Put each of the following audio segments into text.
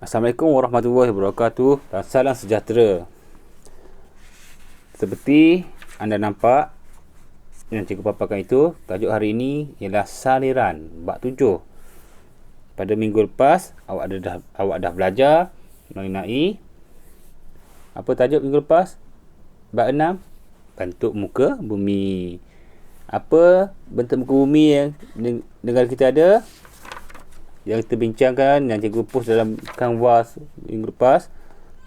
Assalamualaikum warahmatullahi wabarakatuh dan salam sejahtera. Seperti anda nampak yang cikgu paparkan itu, tajuk hari ini ialah saliran bab 7. Pada minggu lepas awak dah belajar mengenai apa tajuk minggu lepas? Bab 6, bentuk muka bumi. Apa bentuk muka bumi yang negara kita ada? Yang kita bincangkan, yang cikgu post dalam Canvas minggu lepas.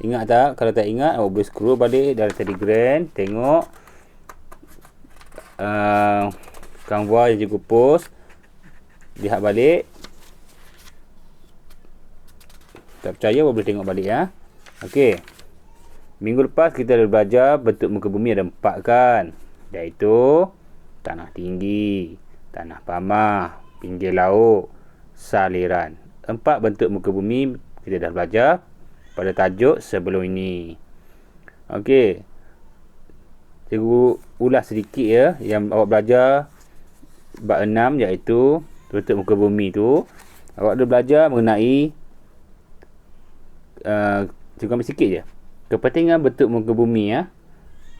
Ingat tak? Kalau tak ingat, awak boleh scroll balik dalam Telegram, tengok Canvas yang cikgu post, lihat balik. Tak percaya, awak boleh tengok balik ya. Okey, minggu lepas kita dah belajar bentuk muka bumi ada 4 kan, iaitu tanah tinggi, tanah pamah, pinggir laut, saliran. 4 bentuk muka bumi kita dah belajar pada tajuk sebelum ini. Okey, cikgu ulas sedikit ya yang awak belajar bab 6, iaitu bentuk muka bumi tu. Awak dah belajar mengenai cikgu ambil sikit je kepentingan bentuk muka bumi ya.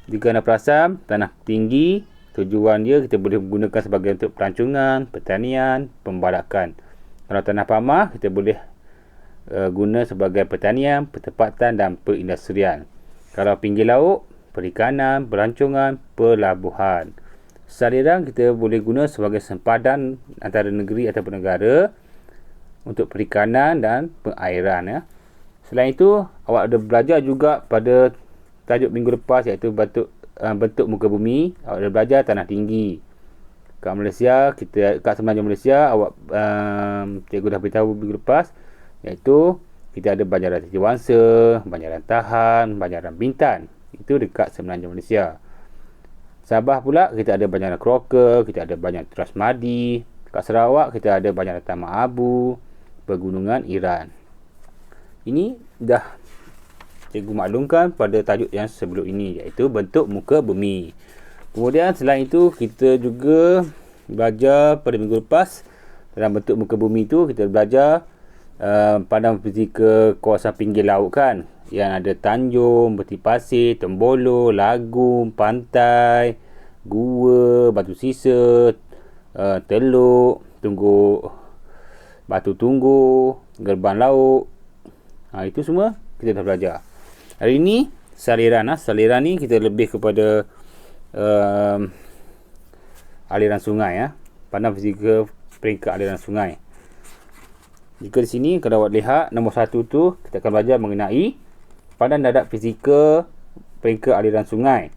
Jika anda perasan, tanah tinggi tujuan dia kita boleh gunakan sebagai untuk pelancongan, pertanian, pembalakan. Kalau tanah pamah kita boleh guna sebagai pertanian, pertempatan dan perindustrian. Kalau pinggir laut, perikanan, pelancongan, pelabuhan. Saliran kita boleh guna sebagai sempadan antara negeri atau negara untuk perikanan dan perairan ya. Selain itu, awak ada belajar juga pada tajuk minggu lepas, iaitu bentuk muka bumi. Awak ada belajar tanah tinggi. Kat Malaysia, kat semenanjung Malaysia, awak cikgu dah beritahu minggu lepas, iaitu kita ada Banjaran Setiawangsa, Banjaran Tahan, Banjaran Bintan. Itu dekat semenanjung Malaysia. Sabah pula kita ada Banjaran Keroka, kita ada Banjaran Terasmadi. Kat Sarawak kita ada Banjaran Tamak Abu, Pegunungan Iran. Ini dah cikgu maklumkan pada tajuk yang sebelum ini, iaitu bentuk muka bumi. Kemudian selain itu kita juga belajar pada minggu lepas dalam bentuk muka bumi itu kita belajar pandang fizikal kawasan pinggir laut kan, yang ada tanjung, beti pasir, tembolo, lagun, pantai, gua, batu sisa, teluk, batu tunggu, gerbang laut. Itu semua kita dah belajar. Hari ini saliran. Saliran ni kita lebih kepada aliran sungai ya. Pandang fizikal peringkat aliran sungai. Jika di sini kalau awak lihat nombor 1 tu kita akan belajar mengenai pandang darat fizikal peringkat aliran sungai.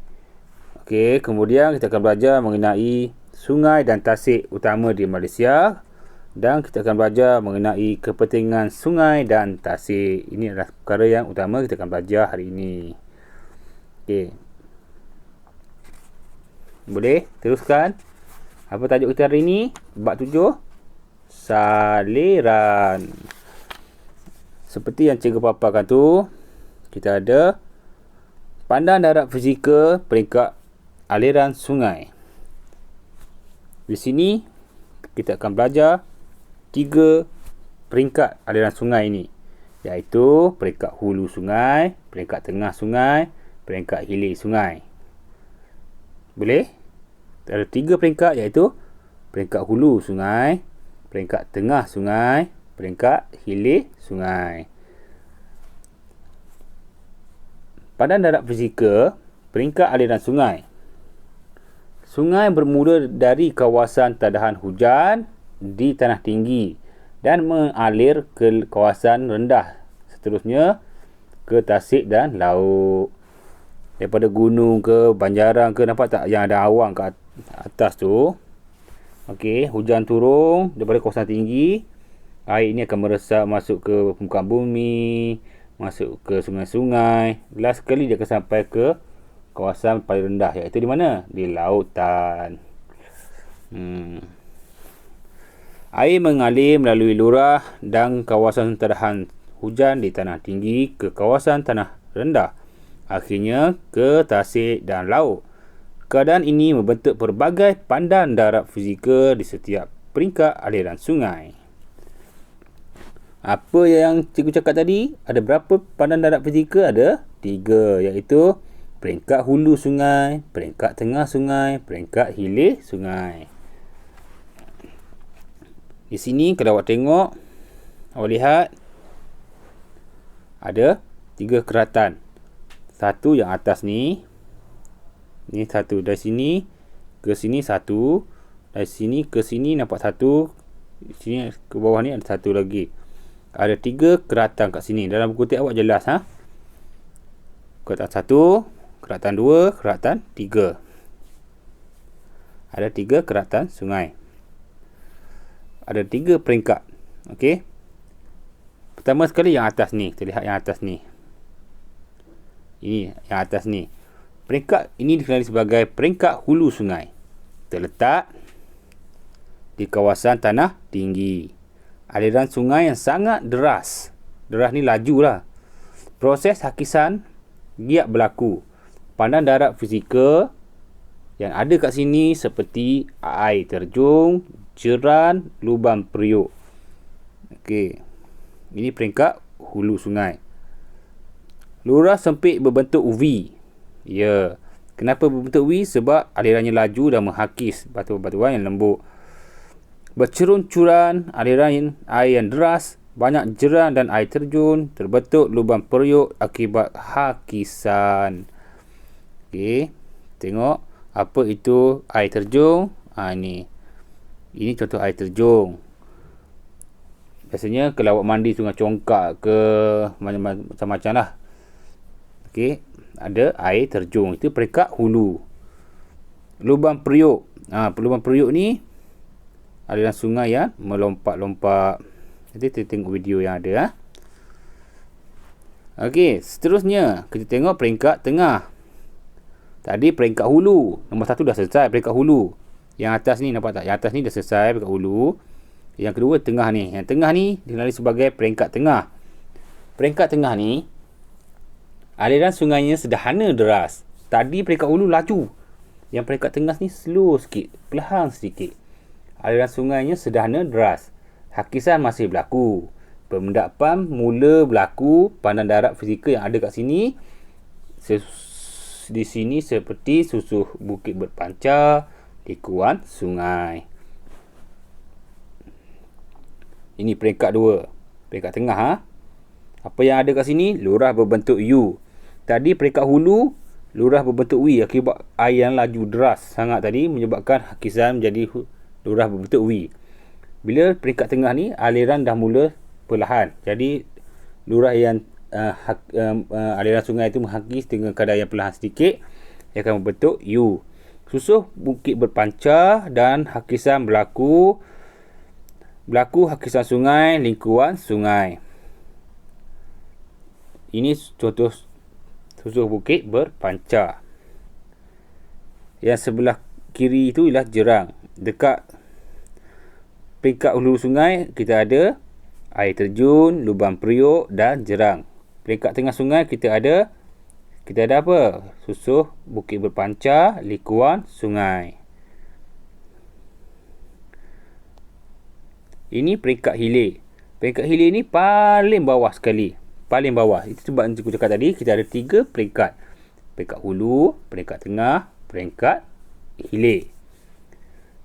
Okey, kemudian kita akan belajar mengenai sungai dan tasik utama di Malaysia. Dan kita akan belajar mengenai kepentingan sungai dan tasik. Ini adalah perkara yang utama kita akan belajar hari ini. Okey. Boleh teruskan. Apa tajuk kita hari ini? Bab 7. Saliran. Seperti yang cikgu paparkan tu, kita ada pandang darat fizikal peringkat aliran sungai. Di sini kita akan belajar 3 peringkat aliran sungai ini, iaitu peringkat hulu sungai, peringkat tengah sungai, peringkat hilir sungai. Boleh? Ada 3 peringkat, iaitu peringkat hulu sungai, peringkat tengah sungai, peringkat hilir sungai. Pandang darat fizikal peringkat aliran sungai. Sungai bermula dari kawasan tadahan hujan di tanah tinggi dan mengalir ke kawasan rendah, seterusnya ke tasik dan laut. Daripada gunung ke banjaran ke, nampak tak yang ada awan ke atas tu? Okey, hujan turun daripada kawasan tinggi, air ini akan meresap masuk ke permukaan bumi, masuk ke sungai-sungai. Last sekali dia akan sampai ke kawasan paling rendah, iaitu di mana? Di lautan. Air mengalir melalui lurah dan kawasan tadahan hujan di tanah tinggi ke kawasan tanah rendah, akhirnya ke tasik dan laut. Keadaan ini membentuk pelbagai pandang darat fizikal di setiap peringkat aliran sungai. Apa yang cikgu cakap tadi? Ada berapa pandan darat fizikal? Ada 3, iaitu peringkat hulu sungai, peringkat tengah sungai, peringkat hilir sungai. Di sini kalau awak tengok, awak lihat ada 3 keratan. Satu yang atas ni. Ni satu. Dari sini ke sini satu. Dari sini ke sini nampak satu. Di sini ke bawah ni ada satu lagi. Ada 3 keratan kat sini. Dalam buku teks awak jelas. Keratan 1, keratan 2, keratan 3. Ada 3 keratan sungai. Ada 3 peringkat. Okey. Pertama sekali yang atas ni. Kita lihat yang atas ni. Ini yang atas ni. Peringkat ini dikenali sebagai peringkat hulu sungai. Terletak di kawasan tanah tinggi. Aliran sungai yang sangat deras. Deras ni laju lah. Proses hakisan giat berlaku. Pandan darat fizikal yang ada kat sini seperti air terjun, jeran, lubang periuk. Okey. Ini peringkat hulu sungai. Lurah sempit berbentuk V. Ya. Kenapa berbentuk V? Sebab alirannya laju dan menghakis batu-batuan yang lembut. Bercerun-curan aliran air yang deras, banyak jeran dan air terjun, terbentuk lubang periuk akibat hakisan. Okey, tengok apa itu air terjun. Ini contoh air terjun. Biasanya kalau awak mandi sungai Congkak ke macam-macam lah. Okey, ada air terjun. Itu peringkat hulu. Lubang periuk. Lubang periuk ni aliran sungai yang melompat-lompat. Nanti kita tengok video yang ada. Okey, seterusnya kita tengok peringkat tengah. Tadi peringkat hulu. Nombor 1 dah selesai peringkat hulu. Yang atas ni nampak tak? Yang atas ni dah selesai peringkat hulu. Yang kedua tengah ni. Yang tengah ni dikenali sebagai peringkat tengah. Peringkat tengah ni aliran sungainya sederhana deras. Tadi peringkat hulu laju. Yang peringkat tengah ni slow sikit, perlahan sedikit. Aliran sungainya sederhana deras. Hakisan masih berlaku. Pemendapan mula berlaku. Pandan darat fizikal yang ada kat sini. Di sini seperti susuh bukit berpancar, likuan sungai. Ini peringkat 2. Peringkat tengah. Apa yang ada kat sini? Lurah berbentuk U. Tadi peringkat hulu, lurah berbentuk W akibat air yang laju deras sangat tadi menyebabkan hakisan menjadi lurah berbentuk W. Bila peringkat tengah ni, aliran dah mula perlahan. Jadi lurah yang aliran sungai itu menghakis dengan kadar yang perlahan sedikit, ia akan membentuk U. Susuh bukit berpancar dan hakisan berlaku hakisan sungai, lingkuan sungai. Ini contoh susuh bukit berpancar. Yang sebelah kiri itu ialah jerang. Dekat peringkat hulu sungai kita ada air terjun, lubang periuk dan jerang. Peringkat tengah sungai kita ada apa? Susuh bukit berpancar, likuan sungai. Ini peringkat hilir. Peringkat hilir ni paling bawah sekali. Paling bawah. Itu sebab aku cakap tadi kita ada 3 peringkat. Peringkat hulu, peringkat tengah, peringkat hilir.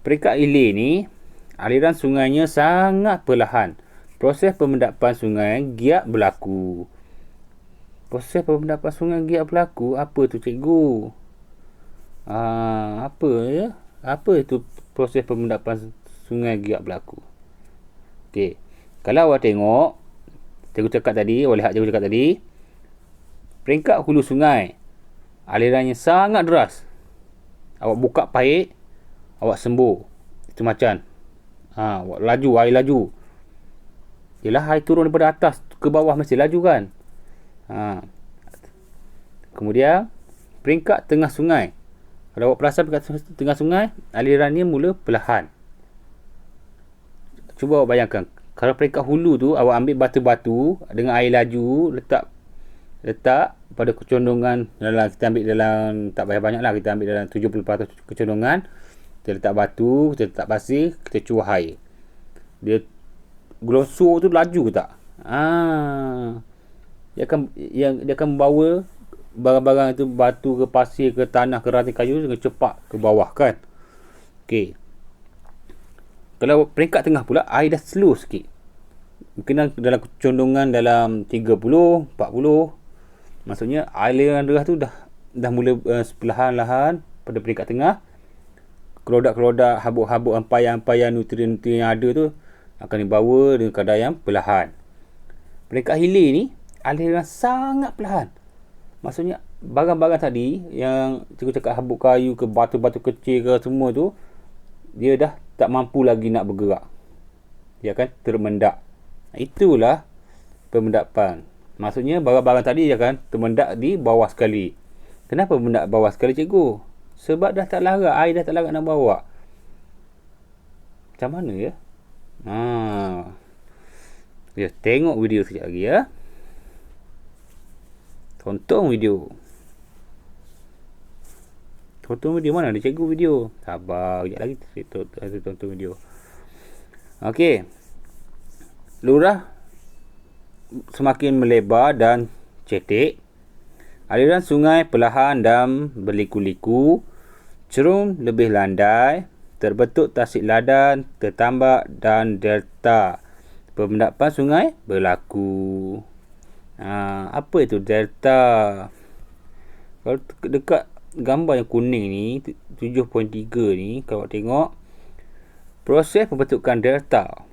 Peringkat hilir ni aliran sungainya sangat perlahan. Proses pemendapan sungai giat berlaku. Proses pemendapan sungai giat berlaku. Apa tu cikgu? Apa itu proses pemendapan sungai giat berlaku? Okey. Kalau awak tengok, cikgu cakap tadi, awak lihat cikgu cakap tadi, peringkat hulu sungai, alirannya sangat deras. Awak buka paip, awak sembur. Itu macam awak laju, air laju. Yelah, air turun daripada atas ke bawah mesti laju kan. Kemudian peringkat tengah sungai. Kalau awak perasan peringkat tengah sungai, alirannya mula perlahan. Cuba awak bayangkan, kalau peringkat hulu tu awak ambil batu-batu dengan air laju, letak pada kecondongan dalam, kita ambil dalam, tak payah banyak lah, kita ambil dalam 70% kecondongan. Kita letak batu, kita letak pasir, kita curah air. Dia gelongsor tu laju ke tak? Dia akan membawa barang-barang itu, batu ke pasir ke tanah ke ranting kayu dengan cepat ke bawah kan. Okey. Kalau peringkat tengah pula, air dah slow sikit. Mungkin dalam condongan dalam 30, 40. Maksudnya aliran darah tu dah mula perlahan-lahan pada peringkat tengah. Kelodak-kelodak, habuk-habuk, ampayan-ampayan nutrien-nutrien yang ada tu akan dibawa dengan kadar yang perlahan. Peringkat hilir ni aliran sangat perlahan. Maksudnya barang-barang tadi yang cikgu cakap habuk kayu ke batu-batu kecil ke semua tu, dia dah tak mampu lagi nak bergerak. Dia akan termendak. Itulah pemendapan. Maksudnya barang-barang tadi dia akan termendak di bawah sekali. Kenapa mendak bawah sekali cikgu? Sebab dah tak larat, air dah tak larat nak bawa. Macam mana ya? Ya, tengok video sekejap lagi ya. Tonton video. Mana ada cikgu video? Sabar sekejap lagi tonton video. Okey. Lurah semakin melebar dan cetek. Aliran sungai perlahan dan berliku-liku. Cerun lebih landai. Terbentuk tasik ladan, tertambak dan delta. Pemendapan sungai berlaku. Apa itu delta? Kalau dekat gambar yang kuning ni, 7.3 ni, kalau tengok proses pembentukan delta.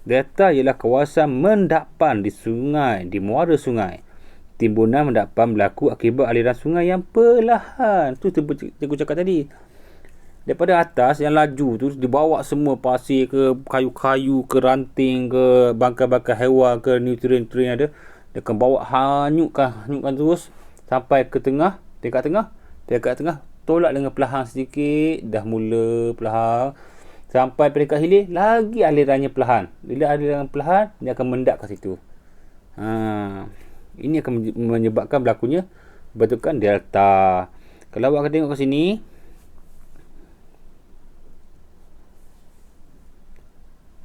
Delta ialah kawasan mendapan di sungai, di muara sungai. Timbunan mendapan berlaku akibat aliran sungai yang perlahan. Tu cikgu cakap tadi. Daripada atas yang laju tu, dibawa semua pasir ke kayu-kayu ke ranting ke bangkai-bangkai hewan ke nutrien-nutrien ada. Dia akan bawa hanyutkan terus sampai ke tengah, dekat tengah tolak dengan perlahan sedikit, dah mula perlahan sampai peringkat hilir, lagi alirannya perlahan. Bila aliran perlahan, dia akan mendak kat situ. Ini akan menyebabkan berlakunya bentukan delta. Kalau awak tengok kat sini,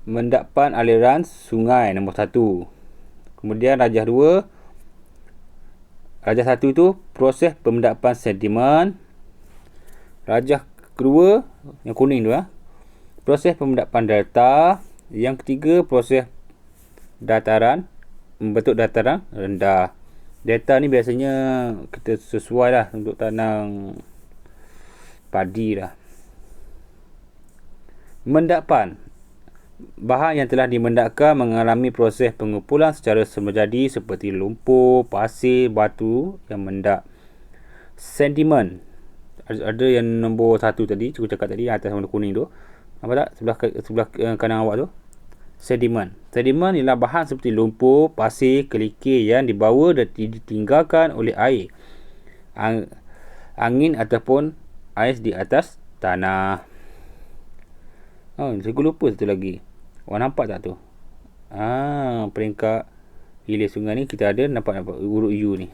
mendapan aliran sungai nombor 1. Kemudian rajah 2. Rajah 1 tu proses pemendapan sedimen. Rajah kedua yang kuning tu proses pemendapan delta. Yang ketiga proses dataran, membentuk dataran rendah. Delta ni biasanya kita sesuai lah untuk tanam padi lah. Mendapan, bahan yang telah dimendakkan mengalami proses pengumpulan secara semajadi seperti lumpur, pasir, batu yang mendak. Sedimen, ada yang nombor 1 tadi, cikgu cakap tadi atas warna kuning tu. Nampak tak sebelah kanan awak tu? Sedimen ialah bahan seperti lumpur, pasir, kerikil yang dibawa dan ditinggalkan oleh air, angin ataupun ais di atas tanah. Cikgu lupa satu lagi. Awak nampak tak tu? Peringkat hilir sungai ni kita ada nampak huruf U ni.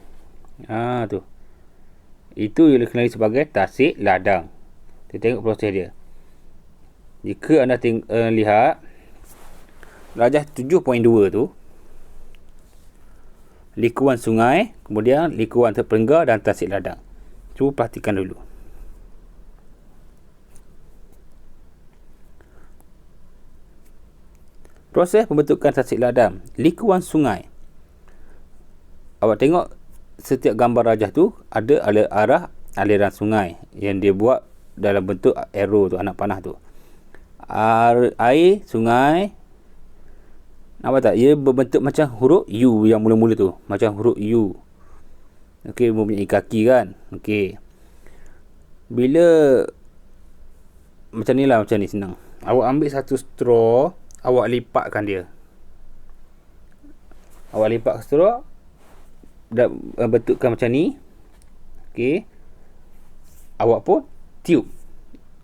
Tu. Itu ialah dikenali sebagai tasik ladang. Kita tengok proses dia. Jika anda lihat rajah 7.2 tu, likuan sungai, kemudian likuan terperenggar dan tasik ladang. Cuba perhatikan dulu. Proses pembentukan tasik ladang, likuan sungai. Awak tengok setiap gambar rajah tu ada arah aliran sungai yang dia buat dalam bentuk arrow tu, anak panah tu. Air sungai, nampak tak? Ia berbentuk macam huruf U yang mula-mula tu, macam huruf U. Okey, mempunyai kaki kan? Okey. Bila macam ni senang. Awak ambil satu straw, awak lipatkan dia. Awak lipat straw, dah bentukkan macam ni. Okey. Awak pun tiup,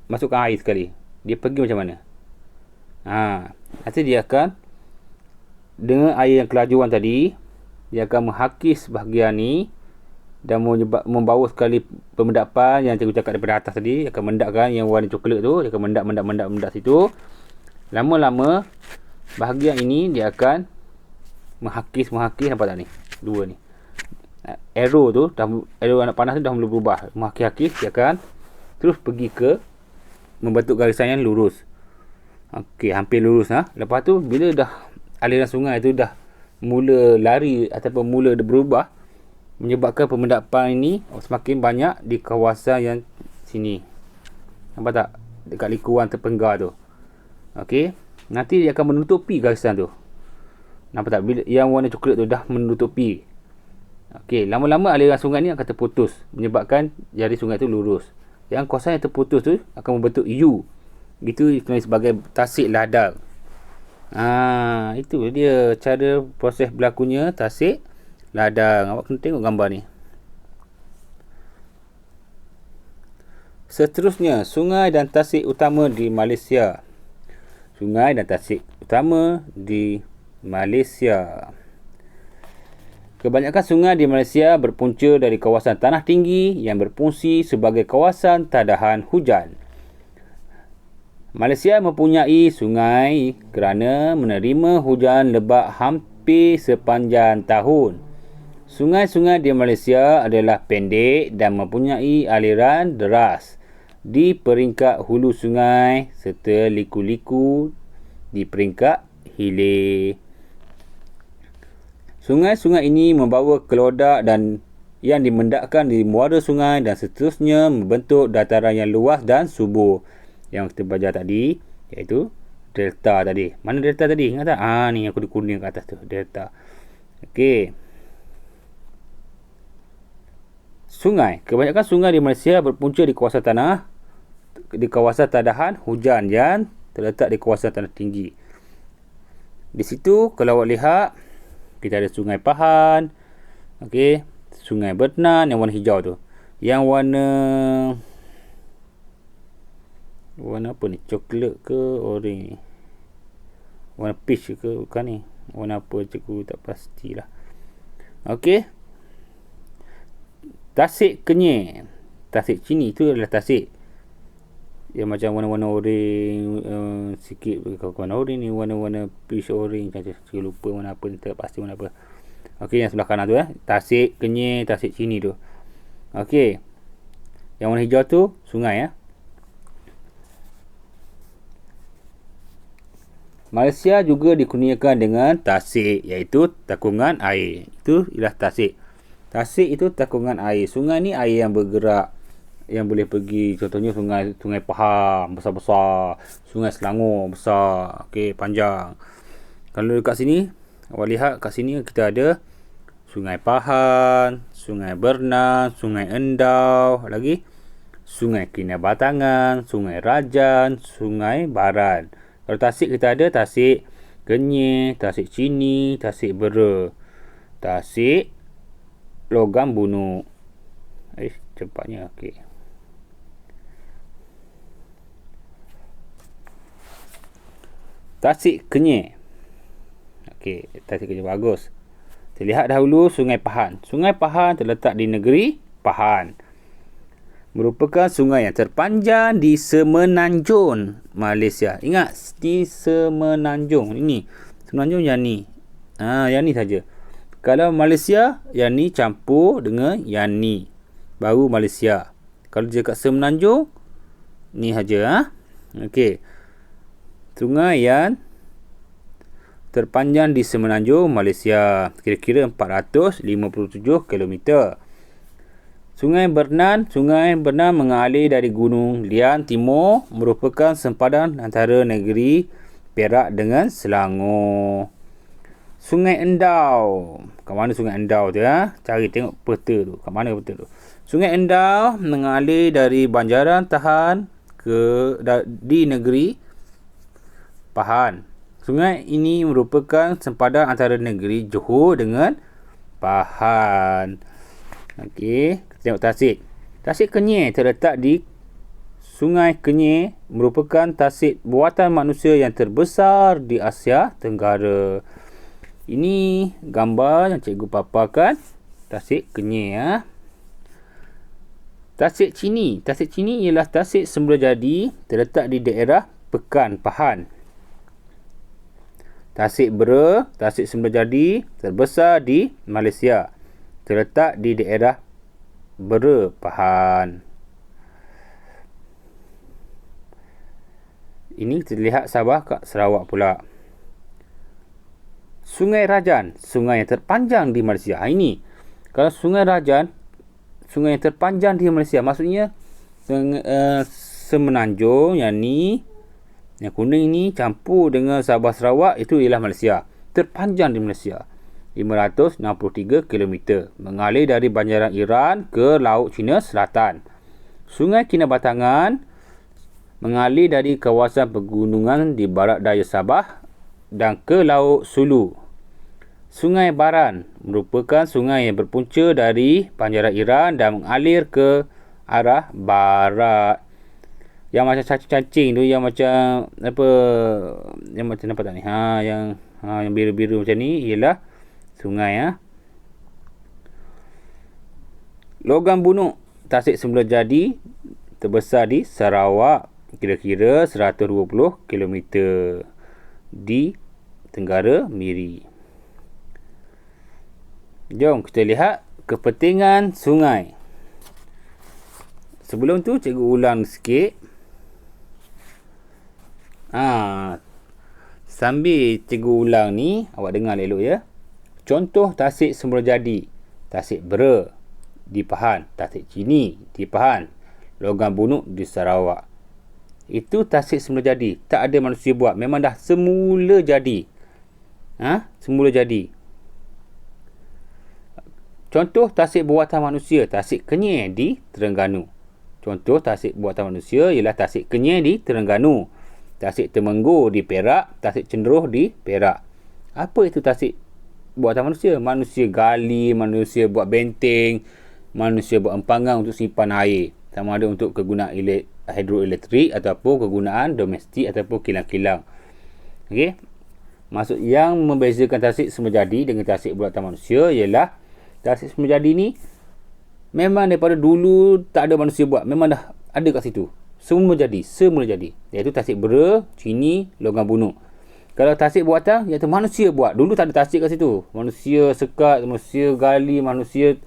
masukkan air sekali. Dia pergi macam mana? Nanti dia akan, dengan air yang kelajuan tadi, dia akan menghakis bahagian ni dan membawa sekali pemendapan yang cikgu cakap daripada atas tadi. Dia akan mendakkan yang warna coklat tu, dia akan mendak situ. Lama-lama bahagian ini dia akan menghakis, nampak tak ni? Dua ni. Arrow tu, arrow anak panas tu dah mula berubah. Menghakis-hakis, dia akan terus pergi ke membentuk garisan yang lurus. Okey, hampir lurus. Lepas tu, bila dah aliran sungai tu dah mula lari ataupun mula berubah, menyebabkan pemendapan ini semakin banyak di kawasan yang sini. Nampak tak? Dekat likuan terpenggar tu. Okey, nanti dia akan menutupi garisan tu. Nampak tak? Bila yang warna coklat tu dah menutupi. Okey, lama-lama aliran sungai ni akan terputus, menyebabkan jari sungai tu lurus. Yang kawasan yang terputus tu akan membentuk U. Itu dikenali sebagai tasik ladang. Itu dia cara proses berlakunya tasik ladang. Awak kena tengok gambar ni. Seterusnya, sungai dan tasik utama di Malaysia. Sungai dan tasik utama di Malaysia. Kebanyakan sungai di Malaysia berpunca dari kawasan tanah tinggi yang berfungsi sebagai kawasan tadahan hujan. Malaysia mempunyai sungai kerana menerima hujan lebat hampir sepanjang tahun. Sungai-sungai di Malaysia adalah pendek dan mempunyai aliran deras di peringkat hulu sungai serta liku-liku di peringkat hilir. Sungai-sungai ini membawa kelodak dan yang dimendakkan di muara sungai dan seterusnya membentuk dataran yang luas dan subur. Yang kita belajar tadi, iaitu delta tadi. Mana delta tadi? Ingat tak? Ni aku kuning kat atas tu, delta. Okey. Sungai. Kebanyakan sungai di Malaysia berpunca di kawasan tadahan hujan yang terletak di kawasan tanah tinggi. Di situ, kalau awak lihat, kita ada Sungai Pahan, okey, Sungai Bernan yang warna hijau tu. Yang warna apa ni? Coklat ke orange? Warna peach ke bukan ni? Warna apa cikgu tak pastilah. Okey. Tasik Kenyir. Tasik Cini tu adalah tasik yang macam warna-warna orange, sikit warna orange ni, warna-warna peach orange saja. Saya lupa warna apa ni, tak pasti warna apa. Okey, yang sebelah kanan tu Tasik Kenyir, Tasik Cini tu. Okey. Yang warna hijau tu sungai Malaysia juga dikurniakan dengan tasik, iaitu takungan air. Itu ialah tasik. Tasik itu takungan air. Sungai ni air yang bergerak, yang boleh pergi, contohnya sungai Pahang besar-besar, sungai Selangor besar, okey, panjang. Kalau dekat sini awak lihat, kat sini kita ada Sungai Pahan, Sungai Bernan, Sungai Endau, lagi Sungai Kinabatangan, Sungai Rajan, Sungai Baran. Kalau tasik kita ada Tasik Kenyir, Tasik Cini, Tasik Bera, Tasik Logam Bunuk. Cepatnya, okey. Tasik Kenyir. Okey, Tasik Kenyir bagus. Kita lihat dahulu Sungai Pahan. Sungai Pahan terletak di negeri Pahan. Merupakan sungai yang terpanjang di Semenanjung Malaysia. Ingat, di Semenanjung. Ini Semenanjung yang ni. Yang ni saja. Kalau Malaysia, yang ni campur dengan yang ni, baru Malaysia. Kalau dia kat Semenanjung, ni saja. Okey. Sungai yang terpanjang di Semenanjung Malaysia, kira-kira 457 km. Sungai Bernan mengalir dari Gunung Lian Timur, merupakan sempadan antara negeri Perak dengan Selangor. Sungai Endau. Kat mana Sungai Endau tu Cari tengok peta tu. Kat mana peta tu? Sungai Endau mengalir dari Banjaran Tahan di negeri Pahan. Sungai ini merupakan sempadan antara negeri Johor dengan Pahan. Okey, kita tengok tasik. Tasik Kenyir terletak di Sungai Kenyir, merupakan tasik buatan manusia yang terbesar di Asia Tenggara. Ini gambar yang cikgu paparkan Tasik Kenyir. Tasik Cini. Tasik Cini ialah tasik semula jadi, terletak di daerah Pekan Pahan. Tasik Bera, Tasik Semula Jadi terbesar di Malaysia. Terletak di daerah Bera, Pahang. Ini terlihat Sabah kat Sarawak pula. Sungai Rajan, sungai yang terpanjang di Malaysia. Ini, kalau Sungai Rajan, sungai yang terpanjang di Malaysia, maksudnya Semenanjung yang ni, yang kuning ni campur dengan Sabah Sarawak, itu ialah Malaysia. Terpanjang di Malaysia. 563 km. Mengalir dari Banjaran Iran ke Laut Cina Selatan. Sungai Kinabatangan mengalir dari kawasan pegunungan di barat daya Sabah dan ke Laut Sulu. Sungai Baran merupakan sungai yang berpunca dari Banjaran Iran dan mengalir ke arah barat. Yang macam cacing-cacing tu, yang macam apa, yang macam nampak tak ni? Yang biru-biru macam ni ialah sungai. Logam Bunuk, Tasik Semula Jadi terbesar di Sarawak, kira-kira 120 km di Tenggara Miri. Jom kita lihat kepentingan sungai. Sebelum tu cikgu ulang sikit. Sambil cikgu ulang ni, awak dengar elok ya. Contoh Tasik Semula Jadi, Tasik Bera di Pahang, Tasik Chini di Pahang, Logam Bunuk di Sarawak. Itu Tasik Semula Jadi. Tak ada manusia buat. Memang dah semula jadi. Semula jadi. Contoh Tasik buatan manusia, Tasik Kenyir di Terengganu. Contoh Tasik buatan manusia ialah Tasik Kenyir di Terengganu. Tasik Temenggur di Perak, Tasik Cenderuh di Perak. Apa itu tasik buatan manusia? Manusia gali, manusia buat benteng, manusia buat empangan untuk simpan air. Sama ada untuk kegunaan hidroelektrik ataupun kegunaan domestik ataupun kilang-kilang. Okey. Maksud yang membezakan Tasik Semula Jadi dengan tasik buatan manusia ialah Tasik Semula Jadi ni memang daripada dulu tak ada manusia buat. Memang dah ada kat situ. Semula jadi. Iaitu Tasik Bera, Chini, Logam Bunuk. Kalau tasik buatan, iaitu manusia buat. Dulu tak ada tasik kat situ. Manusia sekat, manusia gali, manusia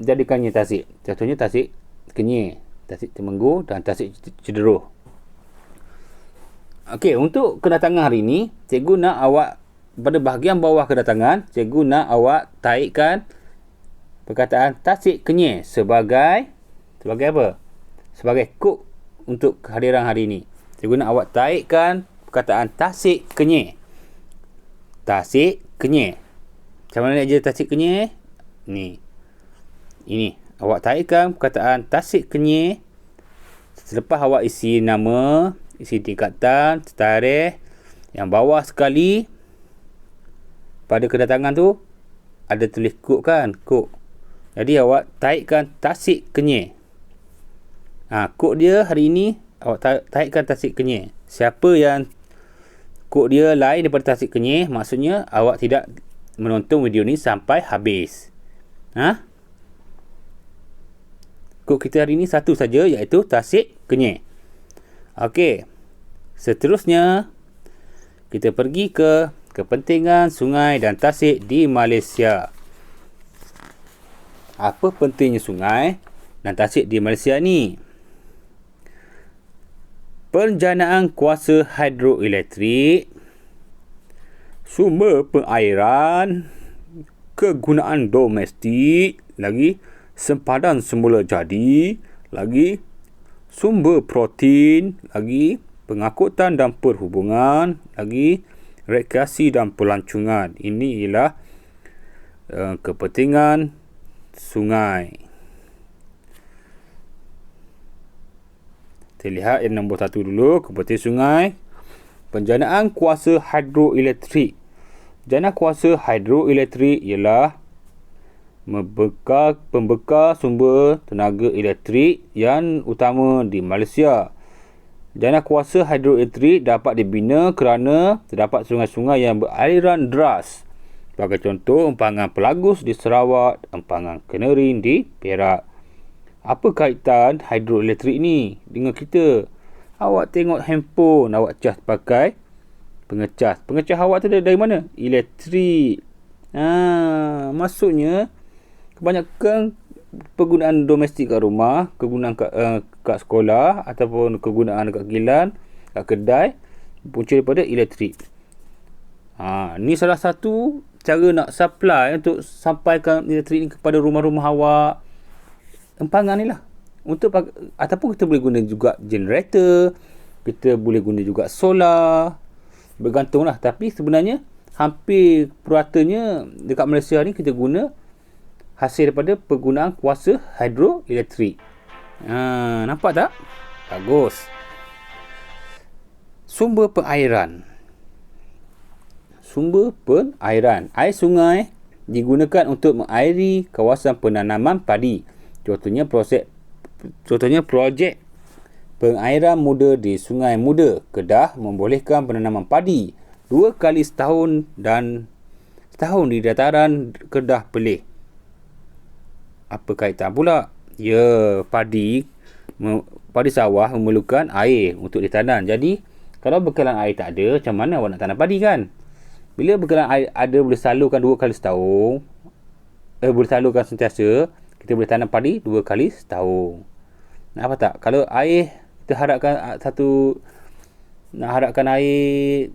jadikannya tasik. Contohnya Tasik Kenyir, Tasik Temenggur dan Tasik Cenderuh. Okey, untuk kedatangan hari ini, cikgu nak awak pada bahagian bawah kedatangan, cikgu nak awak taikkan perkataan Tasik Kenyir sebagai apa? Sebagai kod untuk kehadiran hari ini. Cikgu nak awak taikkan perkataan Tasik Kenyir. Tasik Kenyir. Macam mana nak je Tasik Kenyir? Ni. Ini. Awak taikkan perkataan Tasik Kenyir. Selepas awak isi nama, isi tingkatan, tarikh. Yang bawah sekali, pada kedatangan tu, ada tulis kod kan? Kod. Jadi awak taikkan Tasik Kenyir. Kod dia hari ini, awak taikkan Tasik Kenyir. Siapa yang kod dia lain daripada Tasik Kenyir, maksudnya awak tidak menonton video ni sampai habis. Kod kita hari ini satu saja, iaitu Tasik Kenyir. Okey. Seterusnya, kita pergi ke kepentingan sungai dan tasik di Malaysia. Apa pentingnya sungai dan tasik di Malaysia ni? Penjanaan kuasa hidroelektrik, sumber perairan, kegunaan domestik, lagi sempadan semula jadi, lagi sumber protein, lagi pengangkutan dan perhubungan, lagi rekreasi dan pelancongan. Ini ialah kepentingan sungai. Kita lihat yang nombor 1 dulu, kepentingan sungai. Penjanaan kuasa hidroelektrik. Penjanaan kuasa hidroelektrik ialah pembekal sumber tenaga elektrik yang utama di Malaysia. Penjanaan kuasa hidroelektrik dapat dibina kerana terdapat sungai-sungai yang beraliran deras. Sebagai contoh, empangan Pelagus di Sarawak, empangan Kenerin di Perak. Apa kaitan hidroelektrik ni dengan kita? Awak tengok handphone, awak cas pakai pengecas. Pengecas awak tu dari mana? Elektrik. Maksudnya kebanyakan penggunaan domestik kat rumah, kegunaan kat sekolah ataupun kegunaan kat kilang, kat kedai, punca daripada elektrik. Ni salah satu cara nak supply untuk sampaikan elektrik ni kepada rumah-rumah awak. Empangan ni lah. Ataupun kita boleh guna juga generator, kita boleh guna juga solar, bergantung lah. Tapi sebenarnya hampir puratanya dekat Malaysia ni kita guna hasil daripada penggunaan kuasa hidroelektrik. Nampak tak? Bagus. Sumber perairan. Air sungai digunakan untuk mengairi kawasan penanaman padi. Contohnya projek pengairan muda di Sungai Muda Kedah membolehkan penanaman padi 2 kali setahun dan setahun di dataran Kedah Perlis. Apa kaitan pula? Padi sawah memerlukan air untuk ditanam. Jadi kalau bekalan air tak ada, macam mana awak nak tanam padi kan? Bila bekalan air ada, boleh salurkan 2 kali setahun, boleh salurkan sentiasa, kita boleh tanam padi 2 kali setahun. Nampak tak? Kalau air kita harapkan air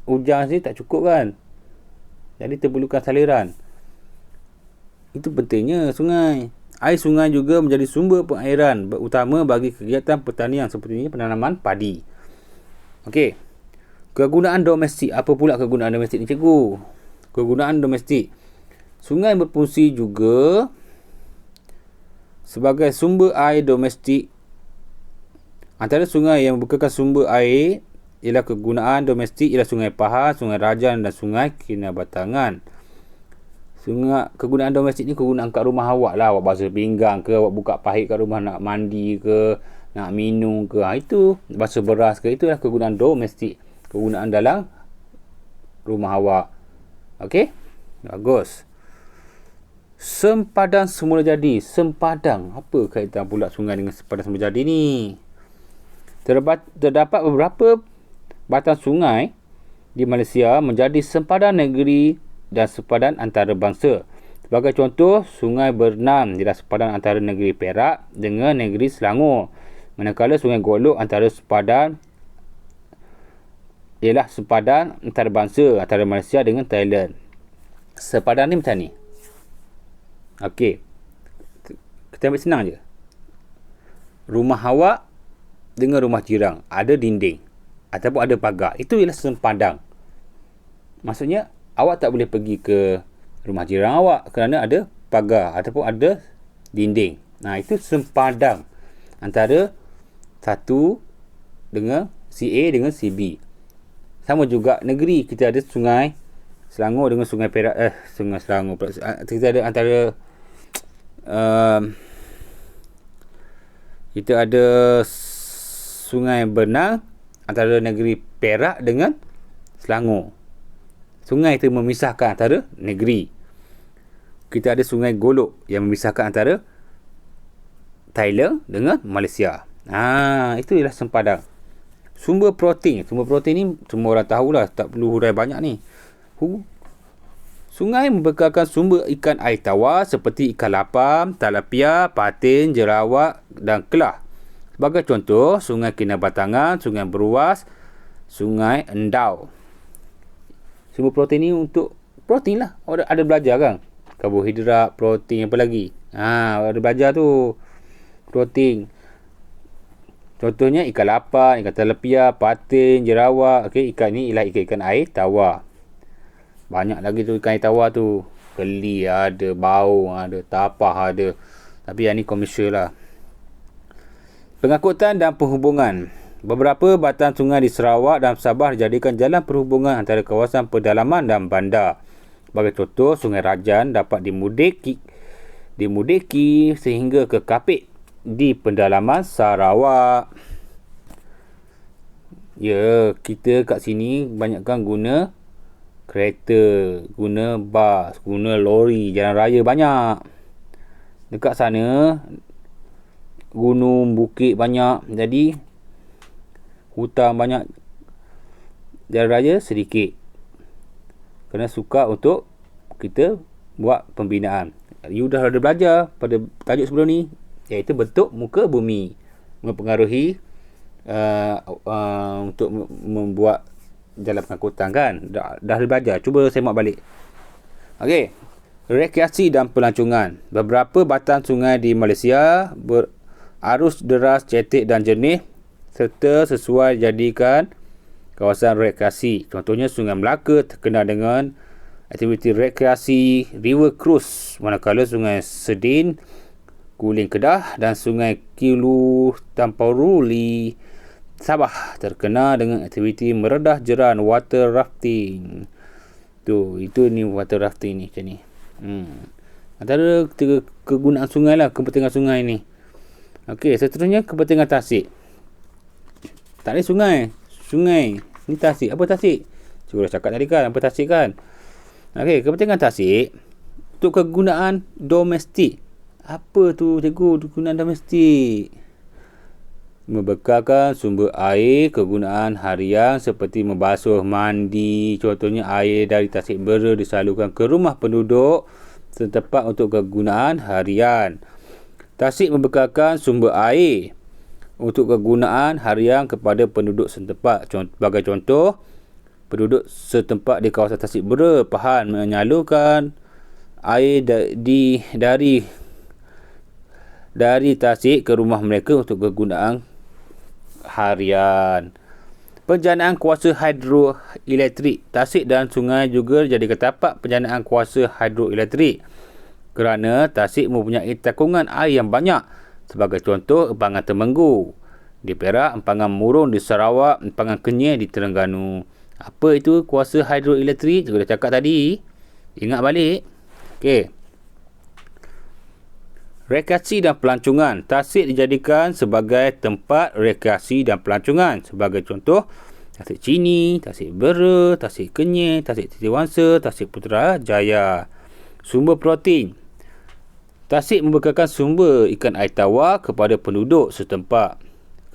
hujan sini tak cukup kan? Jadi terperlukan saliran. Itu pentingnya sungai. Air sungai juga menjadi sumber perairan utama bagi kegiatan pertanian seperti penanaman padi. Okey. Kegunaan domestik. Apa pula kegunaan domestik ni, cikgu? Kegunaan domestik. Sungai berfungsi juga sebagai sumber air domestik. Antara sungai yang merupakan sumber air ialah kegunaan domestik ialah Sungai Pahar, Sungai Rajan dan Sungai Kinabatangan. Kegunaan domestik ni kegunaan kat rumah awak lah. Awak basuh pinggang ke, awak buka pahit kat rumah nak mandi ke, nak minum ke. Itu basuh beras ke, itulah kegunaan domestik. Kegunaan dalam rumah awak. Okey? Bagus. Sempadan semula jadi. Sempadan. Apa kaitan pula sungai dengan sempadan semula jadi ni? Terdapat beberapa batang sungai di Malaysia menjadi sempadan negeri dan sempadan antarabangsa. Sebagai contoh, Sungai Bernam ialah sempadan antara negeri Perak dengan negeri Selangor. Manakala Sungai Golok antara sempadan ialah sempadan antarabangsa antara Malaysia dengan Thailand. Sempadan ni macam ni. Okey. Kita ambil senang je. Rumah awak dengan rumah jirang ada dinding ataupun ada pagar. Itu ialah sempadan. Maksudnya awak tak boleh pergi ke rumah jirang awak kerana ada pagar ataupun ada dinding. Itu sempadan antara satu dengan si A dengan si B. Sama juga negeri, kita ada Sungai Selangor dengan Sungai Perak. Sungai Selangor. Kita ada antara kita ada Sungai Bernang antara negeri Perak dengan Selangor. Sungai itu memisahkan antara negeri. Kita ada Sungai Golok yang memisahkan antara Thailand dengan Malaysia. Itu ialah sempadan. Sumber protein. Sumber protein ni semua orang tahulah, tak perlu hurai banyak ni. Sungai membekalkan sumber ikan air tawar seperti ikan lapam, talapia, patin, jerawat dan kelah. Sebagai contoh, Sungai Kinabatangan, Sungai Beruas, Sungai Endau. Sumber protein ni untuk protein lah. Ada belajar kan? Karbohidrat, protein, apa lagi? Ada belajar tu. Protein. Contohnya ikan lapar, ikan talapia, patin, jerawat. Okey, ikan ni ialah ikan air tawar. Banyak lagi tu ikan air tawar tu. Keli ada, baung ada, tapah ada. Tapi yang ni komersial lah. Pengangkutan dan perhubungan. Beberapa batang sungai di Sarawak dan Sabah dijadikan jalan perhubungan antara kawasan pedalaman dan bandar. Sebagai contoh, Sungai Rajan dapat dimudiki sehingga ke Kapit di pedalaman Sarawak. Kita kat sini banyakkan guna kereta, guna bas, guna lori, jalan raya banyak. Dekat sana gunung, bukit banyak. Jadi hutang banyak, jalan raya sedikit. Kena suka untuk kita buat pembinaan. You dah ada belajar pada tajuk sebelum ni, iaitu bentuk muka bumi mempengaruhi untuk membuat jalan pengangkutan kan. Dah ada belajar. Cuba semak balik. Okey. Rekreasi dan pelancongan. Beberapa batang sungai di Malaysia berarus deras, cetek dan jernih serta sesuai jadikan kawasan rekreasi. Contohnya Sungai Melaka terkenal dengan aktiviti rekreasi river cruise, manakala Sungai Sedin, Guling Kedah dan Sungai Kilu Tamparuli Sabah terkenal dengan aktiviti meredah jeran water rafting. Itu ni water rafting ni macam ni. Antara kegunaan sungai lah, kepentingan sungai ni. Okey, seterusnya kepentingan tasik. Tak ada sungai ni tasik. Apa tasik? Cuba cakap tadi kan, apa tasik kan? Okey, kepentingan tasik untuk kegunaan domestik. Apa tu cikgu, kegunaan domestik? Membekalkan sumber air, kegunaan harian seperti membasuh, mandi. Contohnya air dari tasik bera disalurkan ke rumah penduduk setempat untuk kegunaan harian. Tasik membekalkan sumber air untuk kegunaan harian kepada penduduk setempat. Sebagai contoh, penduduk setempat di kawasan Tasik Bera Pahan menyalurkan air dari tasik ke rumah mereka untuk kegunaan harian. Penjanaan kuasa hidroelektrik. Tasik dan sungai juga jadi tapak penjanaan kuasa hidroelektrik kerana tasik mempunyai takungan air yang banyak. Sebagai contoh, empangan Temenggu di Perak, empangan Murung di Sarawak, empangan Kenyir di Terengganu. Apa itu kuasa hidroelektrik? Saya dah cakap tadi. Ingat balik. Okey. Rekreasi dan pelancongan. Tasik dijadikan sebagai tempat rekreasi dan pelancongan. Sebagai contoh, Tasik Chini, Tasik Bera, Tasik Kenyir, Tasik Titiwangsa, Tasik Putrajaya. Sumber protein. Tasik membekalkan sumber ikan air tawar kepada penduduk setempat.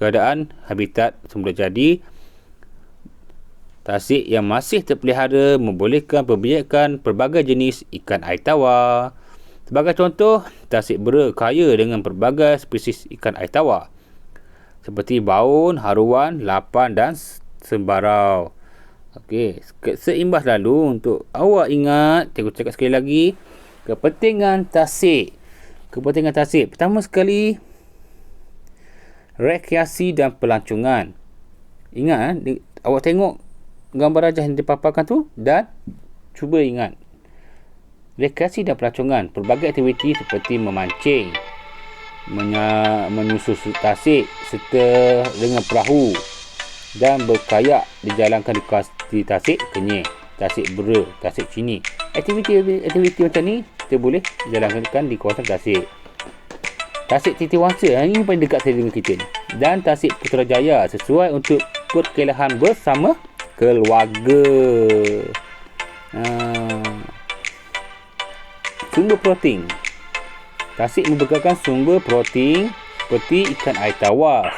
Keadaan habitat semula jadi tasik yang masih terpelihara membolehkan pembiakan pelbagai jenis ikan air tawar. Sebagai contoh, Tasik Bera kaya dengan pelbagai spesies ikan air tawar seperti baun, haruan, lapan dan sembarau. Okey, seimbas lalu untuk awak ingat, cikgu cakap sekali lagi, kepentingan tasik. Kepentingan tasik. Pertama sekali, rekreasi dan pelancongan. Ingat, awak tengok gambar rajah yang dipaparkan tu dan cuba ingat. Rekreasi dan pelancongan. Pelbagai aktiviti seperti memancing, menyusul tasik serta dengan perahu dan berkayak dijalankan di Tasik Kenyir, Tasik Bera, Tasik Chini. Aktiviti macam ni kita boleh jalankan di kawasan Tasik. Tasik Titiwangsa, ini paling dekat dengan kita ni. Dan Tasik Putrajaya sesuai untuk perkelahan bersama keluarga. Sumber protein. Tasik membekalkan sumber protein seperti ikan air tawar,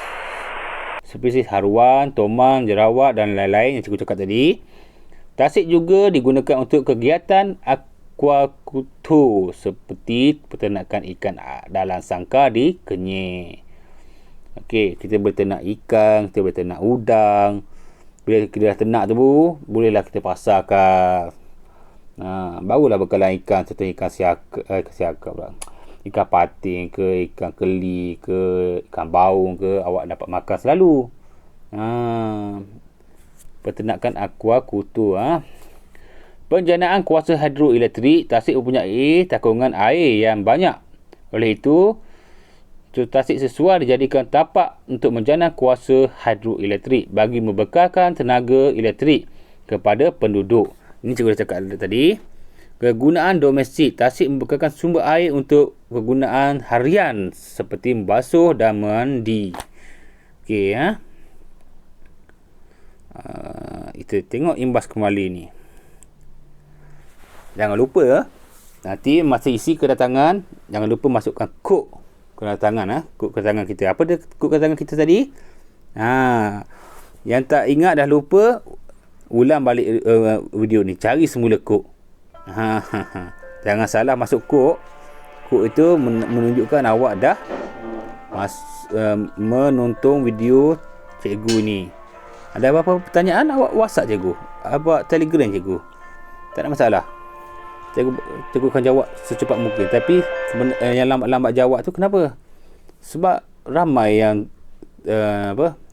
spesies haruan, tomang, jerawat dan lain-lain yang cikgu cakap tadi. Tasik juga digunakan untuk kegiatan aquaculture seperti peternakan ikan dalam sangkar di Kenyir. Okey, kita boleh ternak ikan, kita boleh ternak udang. Bila kita dah ternak tu, bolehlah kita pasarkan. Barulah bekalan ikan, contoh ikan siakap lah. Ikan patin ke, ikan keli ke, ikan baung ke, awak dapat makan selalu. Peternakan aquaculture. Penjanaan kuasa hidroelektrik. Tasik mempunyai takungan air yang banyak. Oleh itu, Tasik sesuai dijadikan tapak untuk menjana kuasa hidroelektrik bagi membekalkan tenaga elektrik kepada penduduk. Ini cikgu dah cakap tadi. Kegunaan domestik. Tasik membekalkan sumber air untuk kegunaan harian seperti membasuh dan mandi. Okey, kita tengok imbas kembali ni. Jangan lupa nanti masa isi kedatangan, jangan lupa masukkan kod kedatangan. Kod kedatangan kita. Apa dia kod kedatangan kita tadi? Yang tak ingat dah lupa, ulang balik video ni. Cari semula kod. Jangan salah masuk kod. Kod itu menunjukkan awak dah menonton video cikgu ni. Ada apa-apa pertanyaan, awak WhatsApp cikgu, awak Telegram cikgu. Tak ada masalah. Cikgu akan jawab secepat mungkin. Tapi yang lambat-lambat jawab tu kenapa? Sebab ramai yang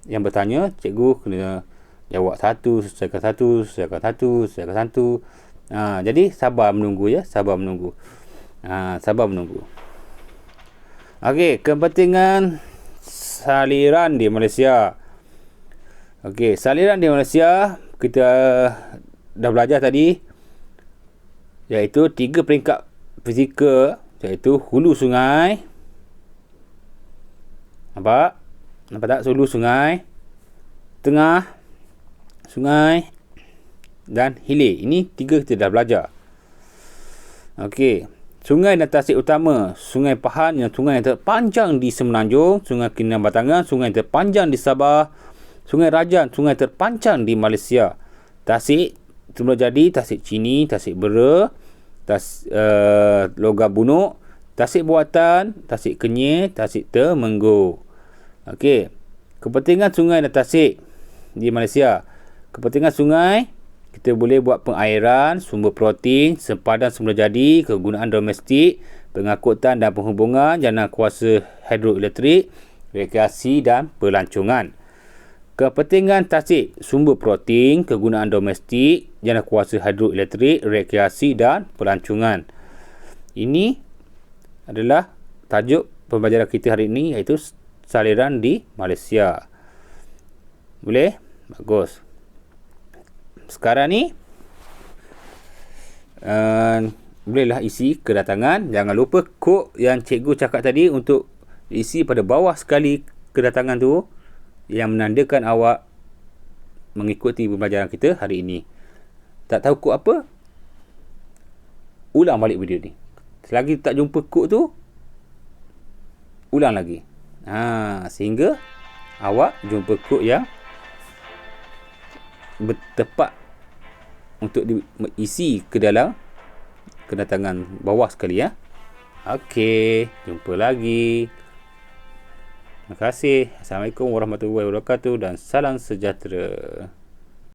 yang bertanya, cikgu kena jawab satu. Jadi sabar menunggu ya, sabar menunggu. Okey, kepentingan saliran di Malaysia. Okey, saliran di Malaysia kita dah belajar tadi, iaitu 3 peringkat fizikal, iaitu hulu sungai. Nampak tak? Hulu sungai, tengah sungai dan hilir. Ini 3 kita dah belajar. Okey, sungai dan tasik utama, Sungai Pahan yang sungai yang terpanjang di Semenanjung, Sungai Kinabatangan, sungai yang terpanjang di Sabah, Sungai Rajan, sungai terpanjang di Malaysia. Tasik semula jadi Tasik Chini, Tasik Bera, Logam Bunuk, Tasik Buatan, Tasik Kenyir, Tasik Temenggu. Okey, kepentingan sungai dan tasik di Malaysia. Kepentingan sungai, kita boleh buat pengairan, sumber protein, sempadan semula jadi, kegunaan domestik, pengangkutan dan penghubungan, jana kuasa hidroelektrik, rekreasi dan pelancongan. Kepentingan tasik, sumber protein, kegunaan domestik, jana kuasa hidroelektrik, rekreasi dan pelancongan. Ini adalah tajuk pembelajaran kita hari ini, iaitu saliran di Malaysia. Boleh? Bagus. Sekarang ni bolehlah isi kedatangan. Jangan lupa kod yang cikgu cakap tadi untuk isi pada bawah sekali kedatangan tu, yang menandakan awak mengikuti pembelajaran kita hari ini. Tak tahu kod apa? Ulang balik video ni. Selagi tak jumpa kod tu, ulang lagi. Sehingga awak jumpa kod yang bertepat untuk diisi ke dalam kedatangan bawah sekali ya. Okey, jumpa lagi. Terima kasih. Assalamualaikum warahmatullahi wabarakatuh dan salam sejahtera.